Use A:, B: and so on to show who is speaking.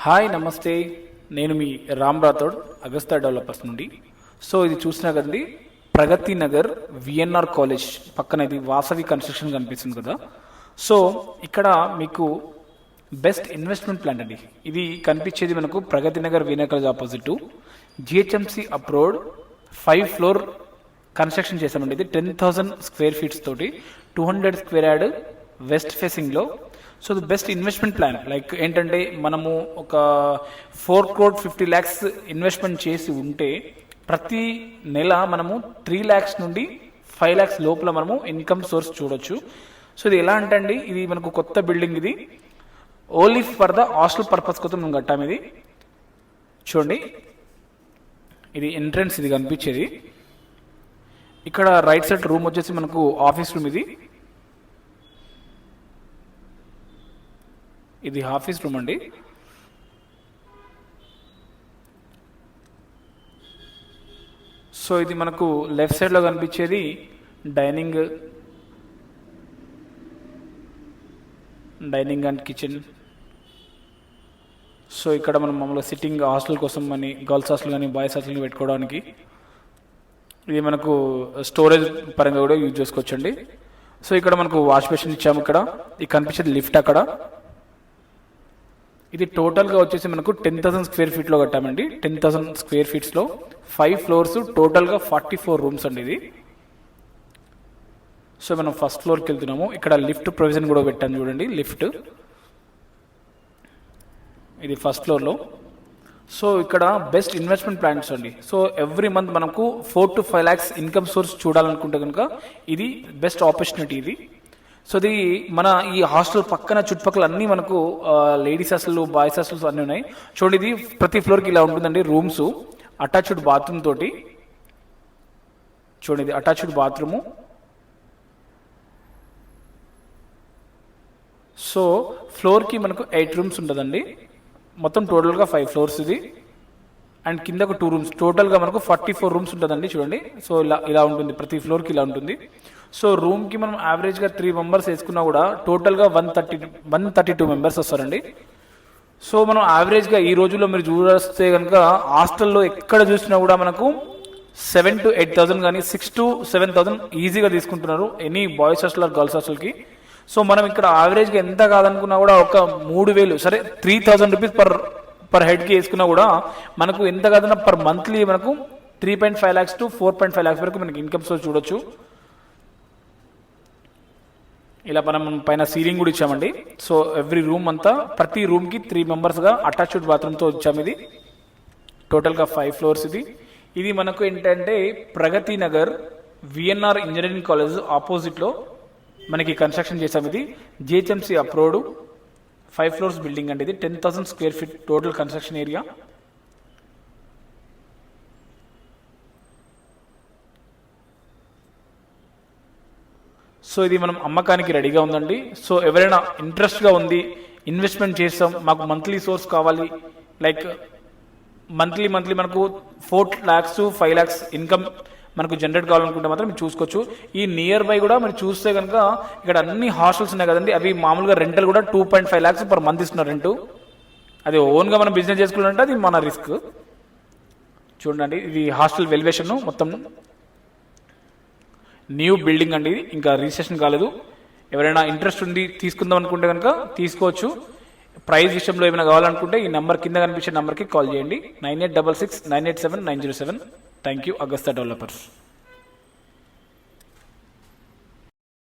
A: Hi నమస్తే, నేను మీ Ram Rathod అగస్తా developers నుండి. సో ఇది చూసినా కదండి, ప్రగతి నగర్ విఎన్ఆర్ కాలేజ్ పక్కన ఇది వాసవి కన్స్ట్రక్షన్ కనిపిస్తుంది కదా. సో ఇక్కడ మీకు బెస్ట్ ఇన్వెస్ట్మెంట్ ప్లాన్ అండి. ఇది కనిపించేది మనకు Pragathi Nagar VNR college opposite GHMC approved 5 floor construction చేశామండి. ఇది 10,000 స్క్వేర్ ఫీట్స్ తోటి 200 స్క్వేర్ యార్డ్ వెస్ట్ ఫేసింగ్లో. So the best investment plan like ఏంటంటే, మనము ఒక 4,50,00,000 ఇన్వెస్ట్మెంట్ చేసి ఉంటే ప్రతి నెల మనము 3 lakhs నుండి 5 lakhs లోపల మనము ఇన్కమ్ సోర్స్ చూడొచ్చు. సో ఇది ఎలా అంటే అండి, ఇది మనకు కొత్త బిల్డింగ్, ఇది only for the hostel purpose కోసం మేము కట్టాము. ఇది చూడండి, ఇది ఎంట్రన్స్, ఇది కనిపించేది. ఇక్కడ రైట్ సైడ్ రూమ్ వచ్చేసి మనకు ఆఫీస్ రూమ్. ఇది ఆఫీస్ రూమ్ అండి. సో ఇది మనకు లెఫ్ట్ సైడ్లో కనిపించేది డైనింగ్ అండ్ కిచెన్. సో ఇక్కడ మనం మామూలుగా సిట్టింగ్ హాస్టల్ కోసం అని గర్ల్స్ హాస్టల్ కానీ బాయ్స్ హాస్టల్ పెట్టుకోవడానికి, ఇది మనకు స్టోరేజ్ పరంగా కూడా యూజ్ చేసుకోవచ్చండి. సో ఇక్కడ మనకు వాష్ బేసిన్ ఇచ్చాము. ఇక్కడ ఇది కనిపించేది లిఫ్ట్. అక్కడ ఇది టోటల్గా వచ్చేసి మనకు 10,000 స్క్వేర్ ఫీట్లో కట్టామండి. 10,000 స్క్వేర్ ఫీట్స్లో 5 floors, టోటల్గా 44 రూమ్స్ అండి ఇది. సో మనం ఫస్ట్ ఫ్లోర్కి వెళ్తున్నాము. ఇక్కడ లిఫ్ట్ ప్రొవిజన్ కూడా పెట్టాను చూడండి, లిఫ్ట్. ఇది ఫస్ట్ ఫ్లోర్లో. సో ఇక్కడ బెస్ట్ ఇన్వెస్ట్మెంట్ ప్లాన్స్ అండి. సో ఎవ్రీ మంత్ మనకు 4 to 5 lakhs ఇన్కమ్ సోర్స్ చూడాలనుకుంటే కనుక ఇది బెస్ట్ ఆపర్చునిటీ ఇది. సో ఇది మన ఈ హాస్టల్ పక్కన చుట్టుపక్కల అన్నీ మనకు లేడీస్ హాస్టల్, బాయ్స్ హాస్టల్స్ అన్నీ ఉన్నాయి. చూడండి, ఇది ప్రతి ఫ్లోర్కి ఇలా ఉంటుందండి. రూమ్స్ అటాచ్డ్ బాత్రూమ్ తోటి. చూడండి, ఇది అటాచ్డ్ బాత్రూము. సో ఫ్లోర్కి మనకు 8 రూమ్స్ ఉంటుందండి. మొత్తం టోటల్గా 5 floors ఇది. అండ్ కింద ఒక 2 rooms, టోటల్గా మనకు 44 రూమ్స్ ఉంటుందండి. చూడండి, సో ఇలా ఉంటుంది, ప్రతి ఫ్లోర్కి ఇలా ఉంటుంది. సో రూమ్కి మనం యావరేజ్గా 3 members వేసుకున్నా కూడా టోటల్గా 132 members వస్తారండి. సో మనం యావరేజ్గా ఈ రోజుల్లో మీరు చూస్తే కనుక హాస్టల్లో ఎక్కడ చూసినా కూడా మనకు 7,000 to 8,000 కానీ 6,000 to 7,000 ఈజీగా తీసుకుంటున్నారు any boys hostel or girls హాస్టల్కి. సో మనం ఇక్కడ యావరేజ్గా ఎంత కాదనుకున్నా కూడా ఒక 3,000, సరే 3,000 రూపీస్ పర్ హెడ్కి వేసుకున్నా కూడా మనకు ఎంత కాదన్నా పర్ మంత్లీ మనకు 3.5 lakhs to 4.5 lakhs వరకు మనకి ఇన్కమ్ సోర్స్ చూడొచ్చు. ఇలా మనం పైన సీలింగ్ కూడా ఇచ్చామండి. సో ఎవ్రీ రూమ్ అంతా, ప్రతి రూమ్కి 3 members అటాచ్డ్ బాత్రూమ్తో ఇచ్చాము. ఇది టోటల్గా 5 floors ఇది. ఇది మనకు ఏంటంటే ప్రగతి నగర్ విఎన్ఆర్ ఇంజనీరింగ్ కాలేజ్ ఆపోజిట్లో మనకి కన్స్ట్రక్షన్ చేసాము. ఇది జిహెచ్ఎంసి అప్రూవ్డ్ 5 floors బిల్డింగ్ అండి. ఇది 10,000 square feet total construction area. So ఇది మనం అమ్మకానికి రెడీగా ఉందండి. సో ఎవరైనా ఇంట్రెస్ట్గా ఉంది, ఇన్వెస్ట్మెంట్ చేస్తాం, మాకు మంత్లీ సోర్స్ కావాలి, లైక్ మంత్లీ మనకు 4 lakhs to 5 lakhs ఇన్కమ్ మనకు జనరేట్ కావాలనుకుంటే మాత్రం మీరు చూసుకోవచ్చు. ఈ నియర్ బై కూడా మీరు చూస్తే కనుక ఇక్కడ అన్ని హాస్టల్స్ ఉన్నాయి కదండి, అవి మామూలుగా రెంటల్ కూడా 2.5 lakhs పర్ మంత్ ఇస్తున్నారు రెంటు. అది ఓన్గా మనం బిజినెస్ చేసుకోవాలంటే అది మన రిస్క్. చూడండి, ఇది హాస్టల్ వెల్యువేషన్ మొత్తం న్యూ బిల్డింగ్ అండి. ఇది ఇంకా రిజిస్ట్రేషన్ కాలేదు. ఎవరైనా ఇంట్రెస్ట్ ఉంది తీసుకుందాం అనుకుంటే కనుక తీసుకోవచ్చు. ప్రైస్ విషయంలో ఏమైనా కావాలనుకుంటే ఈ నెంబర్ కింద కనిపించే నెంబర్కి కాల్ చేయండి. 9866 987 907. Thank you, Agasta developers.